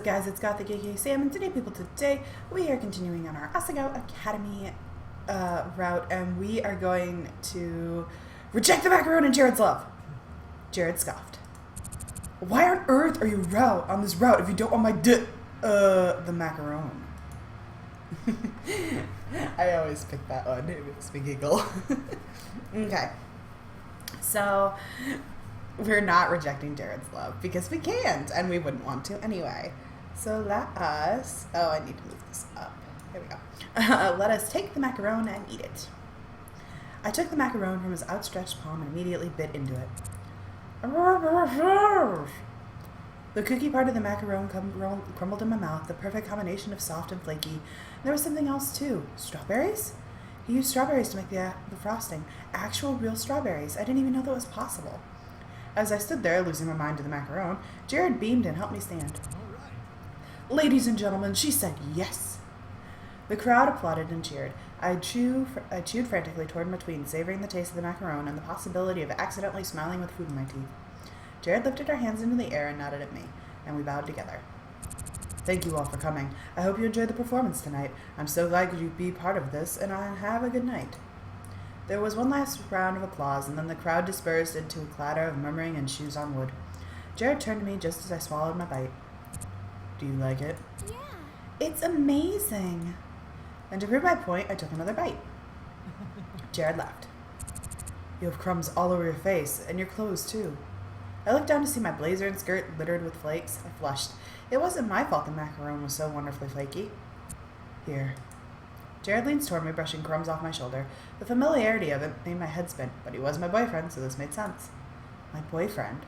Guys, it's Gothiccornila Sam, and today we are continuing on our Asagao Academy route, and we are going to reject the macaron in Jared's love. Jared scoffed. Why on earth are you on this route if you don't want my the macaron? I always pick that one. It makes me giggle. Okay. So, we're not rejecting Jared's love because we can't, and we wouldn't want to anyway. So let us, I need to move this up. There we go. Let us take the macaron and eat it. I took the macaron from his outstretched palm and immediately bit into it. The cookie part of the macaron crumbled in my mouth, the perfect combination of soft and flaky. There was something else too. Strawberries? He used strawberries to make the frosting. Actual real strawberries. I didn't even know that was possible. As I stood there, losing my mind to the macaron, Jared beamed and helped me stand. Ladies and gentlemen, she said yes. The crowd applauded and cheered. I chewed frantically toward my tween, savoring the taste of the macaron and the possibility of accidentally smiling with food in my teeth. Jared lifted our hands into the air and nodded at me, and we bowed together. Thank you all for coming. I hope you enjoyed the performance tonight. I'm so glad you'd be part of this, and have a good night. There was one last round of applause, and then the crowd dispersed into a clatter of murmuring and shoes on wood. Jared turned to me just as I swallowed my bite. Do you like it? Yeah. It's amazing. And to prove my point, I took another bite. Jared laughed. You have crumbs all over your face, and your clothes too. I looked down to see my blazer and skirt littered with flakes. I flushed. It wasn't my fault the macaron was so wonderfully flaky. Here. Jared leans toward me, brushing crumbs off my shoulder. The familiarity of it made my head spin, but he was my boyfriend, so this made sense. My boyfriend?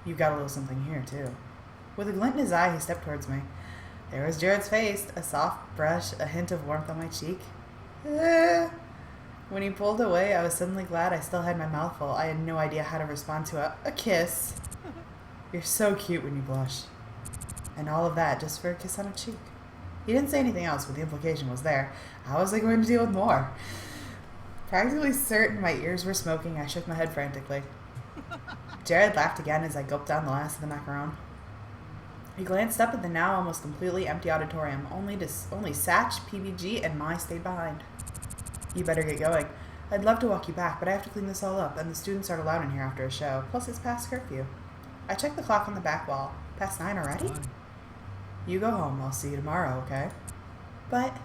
You've got a little something here, too. With a glint in his eye, he stepped towards me. There was Jared's face, a soft brush, a hint of warmth on my cheek. When he pulled away, I was suddenly glad I still had my mouth full. I had no idea how to respond to a kiss. You're so cute when you blush. And all of that just for a kiss on a cheek. He didn't say anything else, but the implication was there. How was I going to deal with more? Practically certain my ears were smoking, I shook my head frantically. Jared laughed again as I gulped down the last of the macaron. He glanced up at the now almost completely empty auditorium. Only Satch, PBG, and Mai stayed behind. You better get going. I'd love to walk you back, but I have to clean this all up, and the students aren't allowed in here after a show. Plus, it's past curfew. I checked the clock on the back wall. Past 9 already? You go home. I'll see you tomorrow, okay? But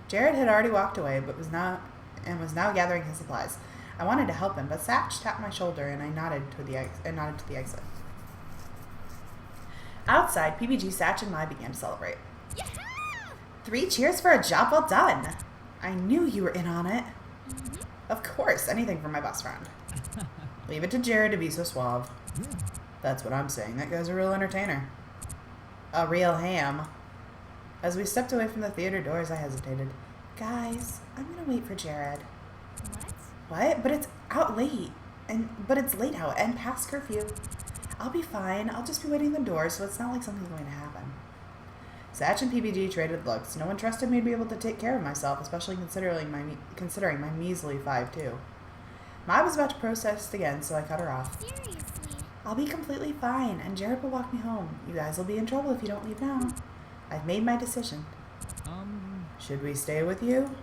Jared had already walked away, but was now gathering his supplies. I wanted to help him, but Satch tapped my shoulder, and I nodded to the exit. Outside, PBG, Satch, and Mai began to celebrate. Yeah! 3 cheers for a job well done. I knew you were in on it. Mm-hmm. Of course, anything for my best friend. Leave it to Jared to be so suave. Yeah. That's what I'm saying. That guy's a real entertainer. A real ham. As we stepped away from the theater doors, I hesitated. Guys, I'm gonna wait for Jared. What? But it's out late. But it's late out and past curfew. I'll be fine. I'll just be waiting at the door, so it's not like something's going to happen. Satch and PBG traded looks. No one trusted me to be able to take care of myself, especially considering my measly 5'2". Mai was about to protest again, so I cut her off. Seriously? I'll be completely fine, and Jared will walk me home. You guys will be in trouble if you don't leave now. I've made my decision. Should we stay with you?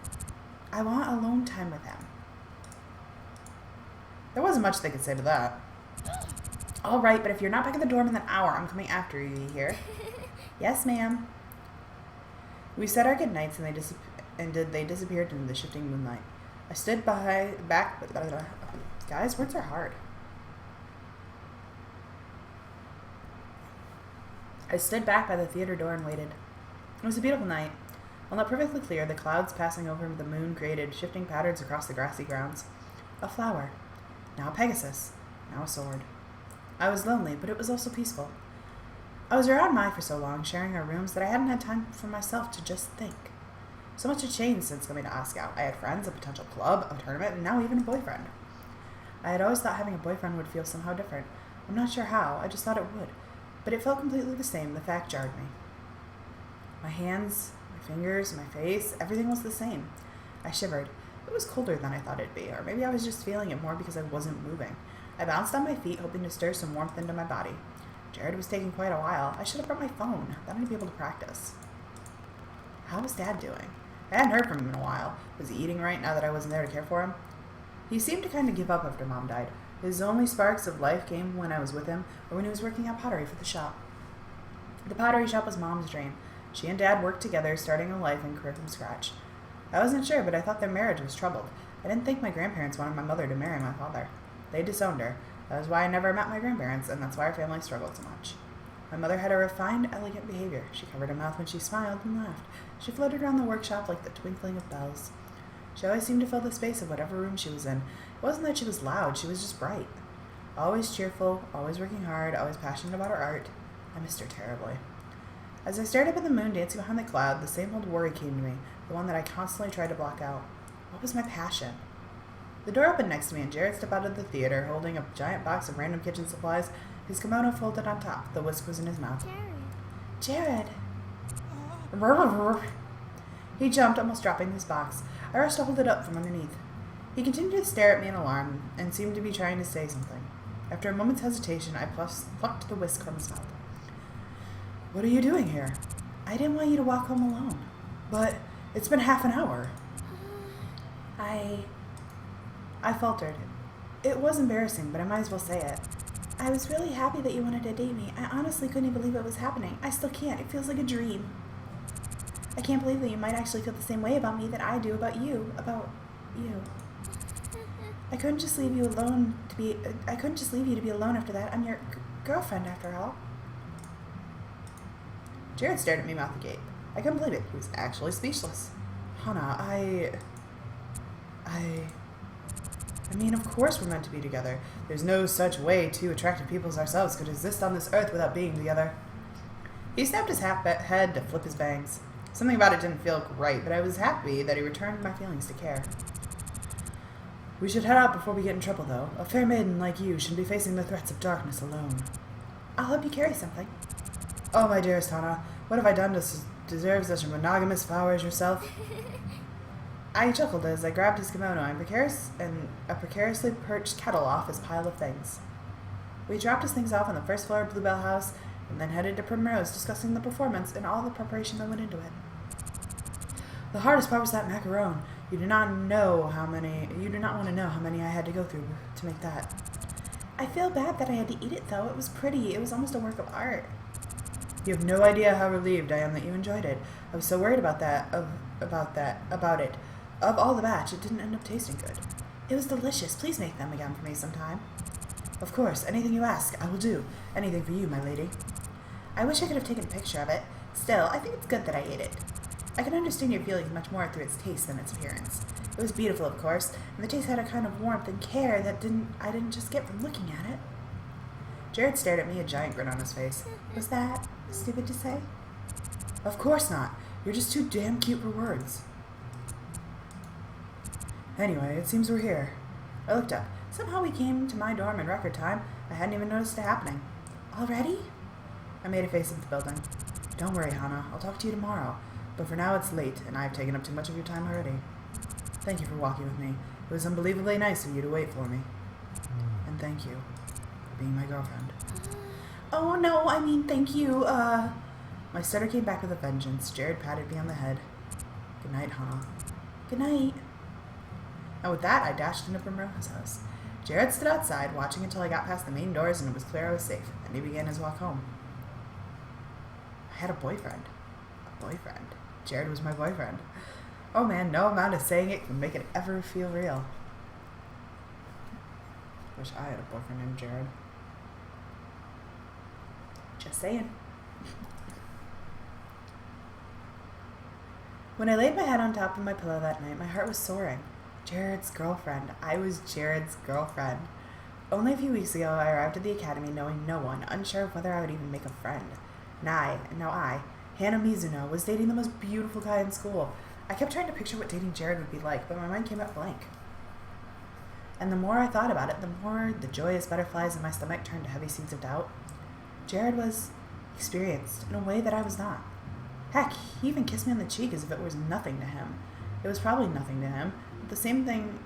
I want alone time with him. There wasn't much they could say to that. All right, but if you're not back at the dorm in an hour, I'm coming after you, you hear? Yes, ma'am. We said our goodnights, and they disappeared into the shifting moonlight. I stood back. Guys, words are hard. I stood back by the theater door and waited. It was a beautiful night. While not perfectly clear, the clouds passing over the moon created shifting patterns across the grassy grounds. A flower. Now a Pegasus. Now a sword. I was lonely, but it was also peaceful. I was around Mai for so long, sharing our rooms, that I hadn't had time for myself to just think. So much had changed since coming to Asagao. I had friends, a potential club, a tournament, and now even a boyfriend. I had always thought having a boyfriend would feel somehow different. I'm not sure how, I just thought it would. But it felt completely the same. The fact jarred me. My hands, my fingers, my face, everything was the same. I shivered. It was colder than I thought it'd be, or maybe I was just feeling it more because I wasn't moving. I bounced on my feet, hoping to stir some warmth into my body. Jared was taking quite a while. I should have brought my phone. Then I'd be able to practice. How was Dad doing? I hadn't heard from him in a while. Was he eating right now that I wasn't there to care for him? He seemed to kind of give up after Mom died. His only sparks of life came when I was with him or when he was working out pottery for the shop. The pottery shop was Mom's dream. She and Dad worked together, starting a life and career from scratch. I wasn't sure, but I thought their marriage was troubled. I didn't think my grandparents wanted my mother to marry my father. They disowned her. That was why I never met my grandparents, and that's why our family struggled so much. My mother had a refined, elegant behavior. She covered her mouth when she smiled and laughed. She floated around the workshop like the twinkling of bells. She always seemed to fill the space of whatever room she was in. It wasn't that she was loud, she was just bright. Always cheerful, always working hard, always passionate about her art. I missed her terribly. As I stared up at the moon dancing behind the cloud, the same old worry came to me, the one that I constantly tried to block out. What was my passion? The door opened next to me, and Jared stepped out of the theater, holding a giant box of random kitchen supplies, his kimono folded on top. The whisk was in his mouth. Jared! He jumped, almost dropping his box. I rushed to hold it up from underneath. He continued to stare at me in alarm, and seemed to be trying to say something. After a moment's hesitation, I plucked the whisk from his mouth. What are you doing here? I didn't want you to walk home alone. But it's been half an hour. I faltered. It was embarrassing, but I might as well say it. I was really happy that you wanted to date me. I honestly couldn't believe it was happening. I still can't. It feels like a dream. I can't believe that you might actually feel the same way about me that I do about you. I couldn't just leave you alone I couldn't just leave you to be alone after that. I'm your girlfriend after all. Jared stared at me mouth agape. I couldn't believe it. He was actually speechless. Hana, I mean, of course we're meant to be together. There's no such way two attractive people as ourselves could exist on this earth without being together. He snapped his head to flip his bangs. Something about it didn't feel right, but I was happy that he returned my feelings to care. We should head out before we get in trouble, though. A fair maiden like you shouldn't be facing the threats of darkness alone. I'll help you carry something. Oh, my dearest Hana, what have I done to deserve such a monogamous flower as yourself? I chuckled as I grabbed his kimono and a precariously perched kettle off his pile of things. We dropped his things off on the first floor of Bluebell House, and then headed to Primrose, discussing the performance and all the preparation that went into it. The hardest part was that macaron. You do not want to know how many I had to go through to make that. I feel bad that I had to eat it, though. It was pretty. It was almost a work of art. You have no idea how relieved I am that you enjoyed it. I was so worried about it. Of all the batch, it didn't end up tasting good. It was delicious. Please make them again for me sometime. Of course, anything you ask, I will do. Anything for you, my lady. I wish I could have taken a picture of it. Still, I think it's good that I ate it. I can understand your feelings much more through its taste than its appearance. It was beautiful, of course, and the taste had a kind of warmth and care that I didn't just get from looking at it. Jared stared at me, a giant grin on his face. Was that stupid to say? Of course not. You're just too damn cute for words. Anyway, it seems we're here. I looked up. Somehow we came to my dorm in record time. I hadn't even noticed it happening. Already? I made a face at the building. Don't worry, Hana. I'll talk to you tomorrow. But for now it's late, and I've taken up too much of your time already. Thank you for walking with me. It was unbelievably nice of you to wait for me. And thank you for being my girlfriend. Oh, no, I mean thank you, My stutter came back with a vengeance. Jared patted me on the head. Good night, Hana. Good night. And with that, I dashed into Primrose's house. Jared stood outside, watching until I got past the main doors and it was clear I was safe, and he began his walk home. I had a boyfriend. A boyfriend. Jared was my boyfriend. Oh man, no amount of saying it can make it ever feel real. Wish I had a boyfriend named Jared. Just saying. When I laid my head on top of my pillow that night, my heart was soaring. Jared's girlfriend. I was Jared's girlfriend. Only a few weeks ago, I arrived at the academy knowing no one, unsure of whether I would even make a friend. Now I, Hana Mizuno, was dating the most beautiful guy in school. I kept trying to picture what dating Jared would be like, but my mind came out blank. And the more I thought about it, the more the joyous butterflies in my stomach turned to heavy seeds of doubt. Jared was experienced in a way that I was not. Heck, he even kissed me on the cheek as if it was nothing to him. It was probably nothing to him, but the same thing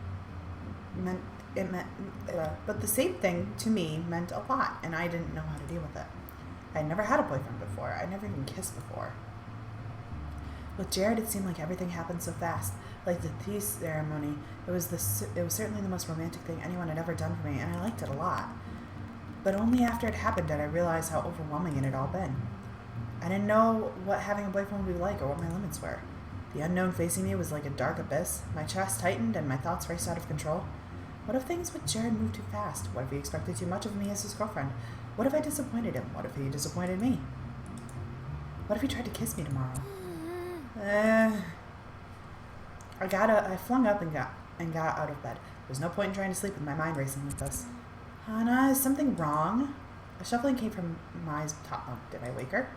to me meant a lot, and I didn't know how to deal with it. I'd never had a boyfriend before. I'd never even kissed before. With Jared, it seemed like everything happened so fast. Like the tea ceremony, it was certainly the most romantic thing anyone had ever done for me, and I liked it a lot. But only after it happened did I realize how overwhelming it had all been. I didn't know what having a boyfriend would be like or what my limits were. The unknown facing me was like a dark abyss. My chest tightened and my thoughts raced out of control. What if things with Jared moved too fast? What if he expected too much of me as his girlfriend? What if I disappointed him? What if he disappointed me? What if he tried to kiss me tomorrow? I flung up and got out of bed. There was no point in trying to sleep with my mind racing like this. Hannah, is something wrong? A shuffling came from Mai's top bunk. Did I wake her?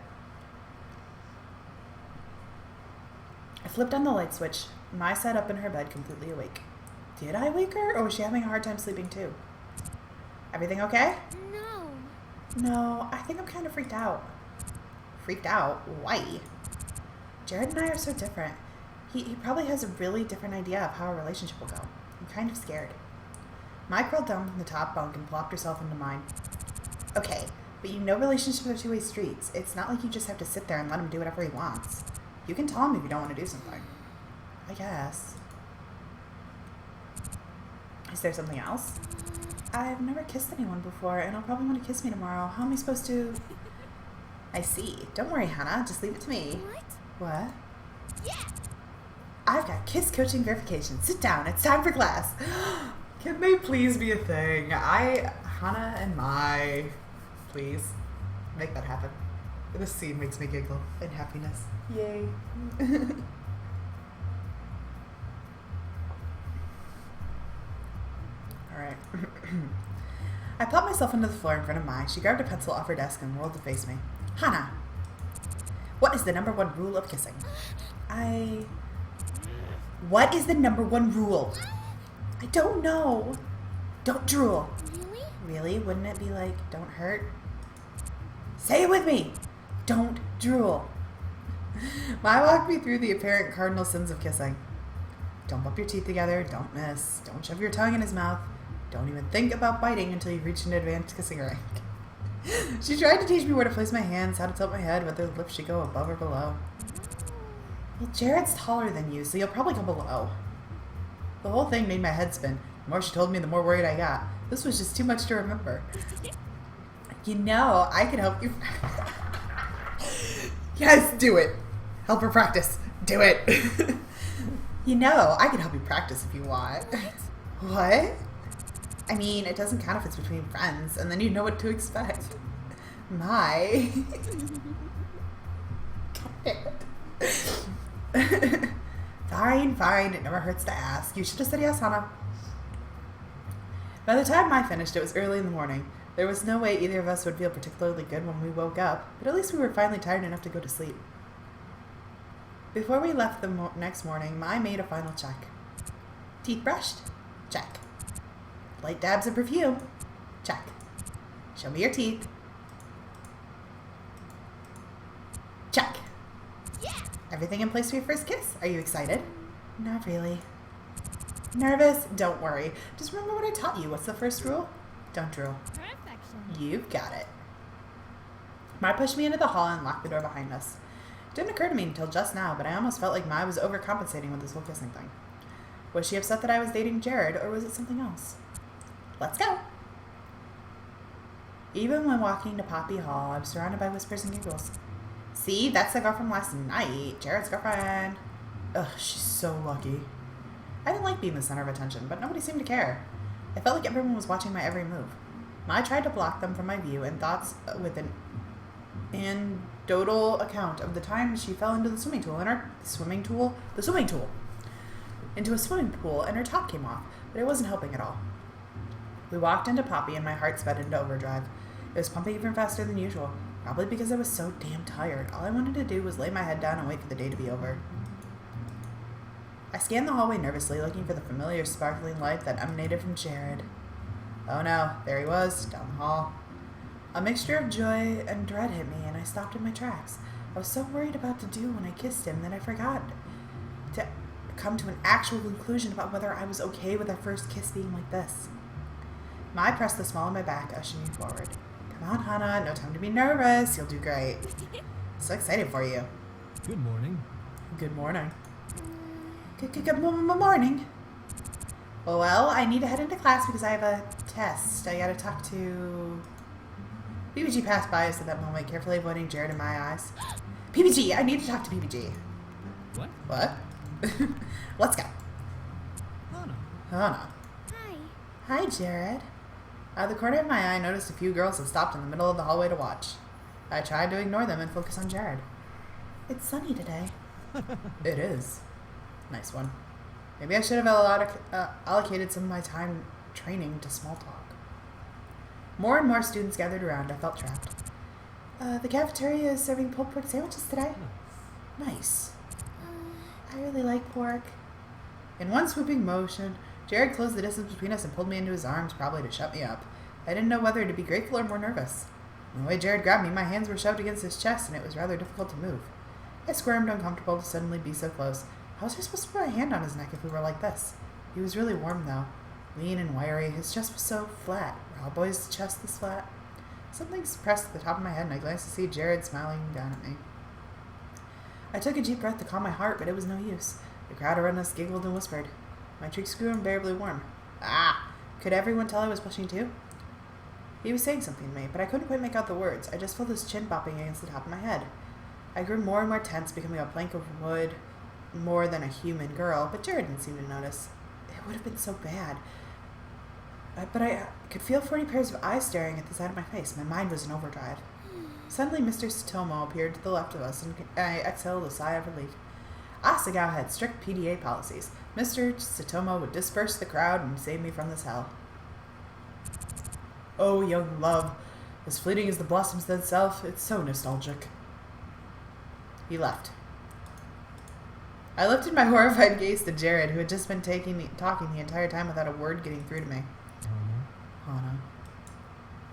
I flipped on the light switch. Mai sat up in her bed, completely awake. Did I wake her, or was she having a hard time sleeping too? Everything okay? No, I think I'm kind of freaked out. Freaked out? Why? Jared and I are so different. He probably has a really different idea of how a relationship will go. I'm kind of scared. Mai crawled down from the top bunk and plopped herself into mine. Okay, but you know relationships are two-way streets. It's not like you just have to sit there and let him do whatever he wants. You can tell him if you don't want to do something. I guess. Is there something else? I've never kissed anyone before, and he'll probably want to kiss me tomorrow. How am I supposed to... I see. Don't worry, Hannah. Just leave it to me. What? Yeah. I've got kiss coaching verification. Sit down. It's time for class. Can they please be a thing? Hannah and Mai, please make that happen. This scene makes me giggle in happiness. Yay. Alright. I plopped myself into the floor in front of Mai. She grabbed a pencil off her desk and whirled to face me. Hannah, what is the #1 rule of kissing? What is the #1 rule? I don't know. Don't drool. Really? Wouldn't it be like, don't hurt? Say it with me. Don't drool. Mai walked me through the apparent cardinal sins of kissing. Don't bump your teeth together. Don't miss. Don't shove your tongue in his mouth. Don't even think about biting until you reach an advanced kissing rank. She tried to teach me where to place my hands, how to tilt my head, whether the lips should go above or below. Well, Jared's taller than you, so you'll probably go below. The whole thing made my head spin. The more she told me, the more worried I got. This was just too much to remember. You know, I can help you. Yes, do it. Help her practice. Do it. You know, I can help you practice if you want. What? I mean, it doesn't count if it's between friends, and then you know what to expect. Mai. Fine. It never hurts to ask. You should have said yes, Hannah. By the time Mai finished, it was early in the morning. There was no way either of us would feel particularly good when we woke up, but at least we were finally tired enough to go to sleep. Before we left the next morning, Mai made a final check. Teeth brushed? Check. Light dabs of perfume? Check. Show me your teeth. Check. Yeah. Everything in place for your first kiss? Are you excited? Not really. Nervous? Don't worry. Just remember what I taught you. What's the first rule? Don't drool. Perfection. You've got it. Mai pushed me into the hall and locked the door behind us. It didn't occur to me until just now, but I almost felt like Mai was overcompensating with this whole kissing thing. Was she upset that I was dating Jared, or was it something else? Let's go. Even when walking to Poppy Hall, I was surrounded by whispers and giggles. See, that's the girl from last night. Jared's girlfriend. Ugh, she's so lucky. I didn't like being the center of attention, but nobody seemed to care. I felt like everyone was watching my every move. Mai tried to block them from my view and thoughts with an anecdotal account of the time she fell into the swimming pool and her top came off, but it wasn't helping at all. We walked into Poppy and my heart sped into overdrive. It was pumping even faster than usual, probably because I was so damn tired. All I wanted to do was lay my head down and wait for the day to be over. I scanned the hallway nervously, looking for the familiar sparkling light that emanated from Jared. Oh no, there he was, down the hall. A mixture of joy and dread hit me, and I stopped in my tracks. I was so worried about to do when I kissed him that I forgot to come to an actual conclusion about whether I was okay with our first kiss being like this. Mai pressed the small of my back, ushering me forward. Come Come on, Hana. No time to be nervous. You'll do great. So excited for you. Good morning. Good morning. Good morning. Well, I need to head into class because I have a test. I gotta talk to... PBG passed by us at that moment, carefully avoiding Jared in my eyes. PBG! I need to talk to PBG. What? What? Let's go. Hana. Hana. Hi. Hi, Jared. Out of the corner of my eye, I noticed a few girls had stopped in the middle of the hallway to watch. I tried to ignore them and focus on Jared. It's sunny today. It is. Nice one. Maybe I should have allocated some of my time training to small talk. More and more students gathered around. I felt trapped. The cafeteria is serving pulled pork sandwiches today. Nice. I really like pork. In one swooping motion, Jared closed the distance between us and pulled me into his arms, probably to shut me up. I didn't know whether to be grateful or more nervous. The way Jared grabbed me, my hands were shoved against his chest, and it was rather difficult to move. I squirmed, uncomfortable to suddenly be so close. How was I supposed to put my hand on his neck if we were like this? He was really warm, though. Lean and wiry. His chest was so flat. Were all boys' chest this flat? Something pressed at the top of my head, and I glanced to see Jared smiling down at me. I took a deep breath to calm my heart, but it was no use. The crowd around us giggled and whispered. My cheeks grew unbearably warm. Ah! Could everyone tell I was blushing too? He was saying something to me, but I couldn't quite make out the words. I just felt his chin bopping against the top of my head. I grew more and more tense, becoming a plank of wood more than a human girl, but Jared didn't seem to notice. It would have been so bad. But I could feel 40 pairs of eyes staring at the side of my face. My mind was in overdrive. Suddenly, Mr. Satomo appeared to the left of us, and I exhaled a sigh of relief. Asagao had strict PDA policies. Mr. Satomo would disperse the crowd and save me from this hell. Oh, young love, as fleeting as the blossoms themselves, it's so nostalgic. He left. I lifted my horrified gaze to Jared, who had just been talking the entire time without a word getting through to me. Hana.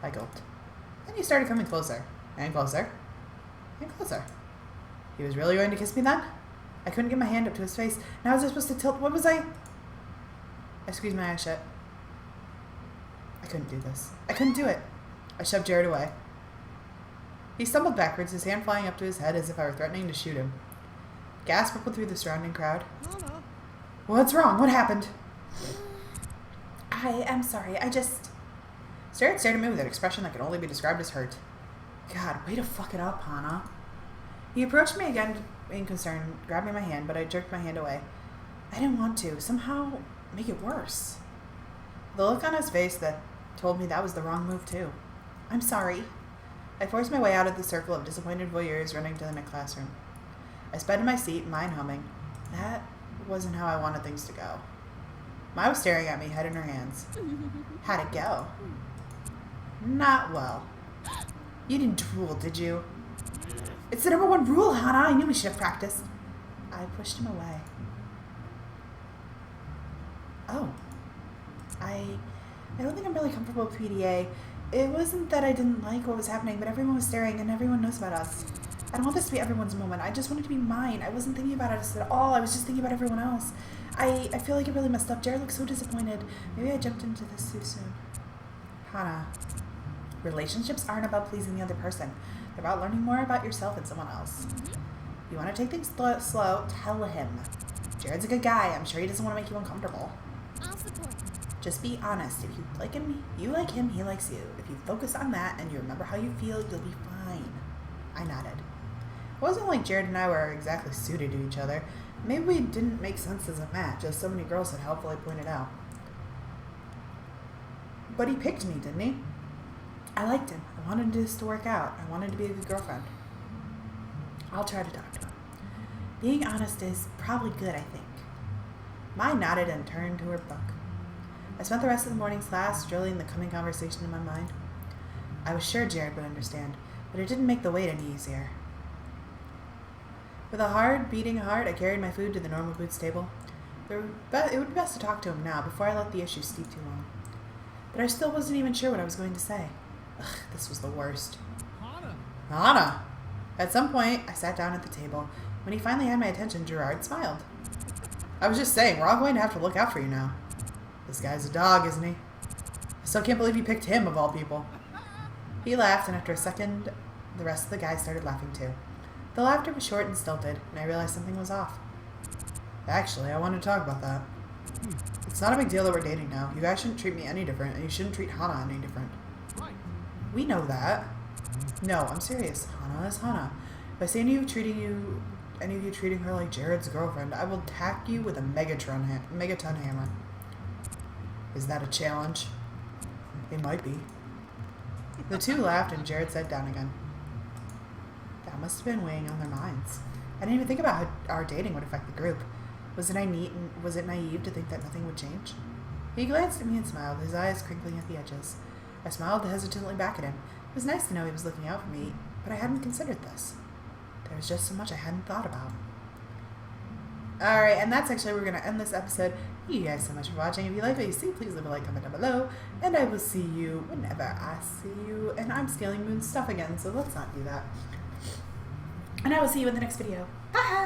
I gulped. Then he started coming closer, and closer, and closer. He was really going to kiss me then? I couldn't get my hand up to his face. Now was I supposed to tilt? What was I squeezed my eyes shut. I couldn't do this. I couldn't do it. I shoved Jared away. He stumbled backwards, his hand flying up to his head as if I were threatening to shoot him. Gasp rippled through the surrounding crowd. Hana. What's wrong? What happened? I am sorry. Jared stared at me with an expression that could only be described as hurt. God, way to fuck it up, Hana. He approached me again in concern, grabbing my hand, but I jerked my hand away. I didn't want to. Somehow make it worse. The look on his face that told me that was the wrong move, too. I'm sorry. I forced my way out of the circle of disappointed voyeurs running to the next classroom. I sped to my seat, mine humming. That wasn't how I wanted things to go. Ma was staring at me, head in her hands. How'd it go? Not well. You didn't drool, did you? It's the #1 rule, Hana. I knew we should have practiced. I pushed him away. Oh. I don't think I'm really comfortable with PDA. It wasn't that I didn't like what was happening, but everyone was staring and everyone knows about us. I don't want this to be everyone's moment. I just want it to be mine. I wasn't thinking about us at all. I was just thinking about everyone else. I feel like it really messed up. Jared looked so disappointed. Maybe I jumped into this too soon. Hana, relationships aren't about pleasing the other person. They're about learning more about yourself and someone else. You want to take things slow, tell him. Jared's a good guy. I'm sure he doesn't want to make you uncomfortable. I'll support. Just be honest. If you like him, he likes you. If you focus on that and you remember how you feel, you'll be fine. I nodded. It wasn't like Jared and I were exactly suited to each other. Maybe we didn't make sense as a match, as so many girls had helpfully pointed out. But he picked me, didn't he? I liked him. I wanted this to work out. I wanted to be a good girlfriend. I'll try to talk to him. Being honest is probably good, I think. Mai nodded and turned to her book. I spent the rest of the morning's class drilling the coming conversation in my mind. I was sure Jared would understand, but it didn't make the wait any easier. With a hard, beating heart, I carried my food to the normal boots table. It would be best to talk to him now, before I let the issue steep too long. But I still wasn't even sure what I was going to say. Ugh, this was the worst. Hana. Hana! At some point, I sat down at the table. When he finally had my attention, Gerard smiled. I was just saying, we're all going to have to look out for you now. This guy's a dog, isn't he? I still can't believe you picked him, of all people. He laughed, and after a second, the rest of the guys started laughing too. The laughter was short and stilted, and I realized something was off. Actually, I wanted to talk about that. It's not a big deal that we're dating now. You guys shouldn't treat me any different, and you shouldn't treat Hana any different. Right. We know that. No, I'm serious. Hana is Hana. If I see any of you treating her like Jared's girlfriend, I will tack you with a megaton hammer. Is that a challenge? It might be. The two laughed, and Jared sat down again. That must have been weighing on their minds. I didn't even think about how our dating would affect the group. Was it naive to think that nothing would change? He glanced at me and smiled, his eyes crinkling at the edges. I smiled hesitantly back at him. It was nice to know he was looking out for me, but I hadn't considered this. There was just so much I hadn't thought about. Alright, and that's actually where we're going to end this episode. Thank you guys so much for watching. If you like what you see, please leave a like, comment down below. And I will see you whenever I see you. And I'm stealing Moon's stuff again, so let's not do that. And I will see you in the next video. Bye!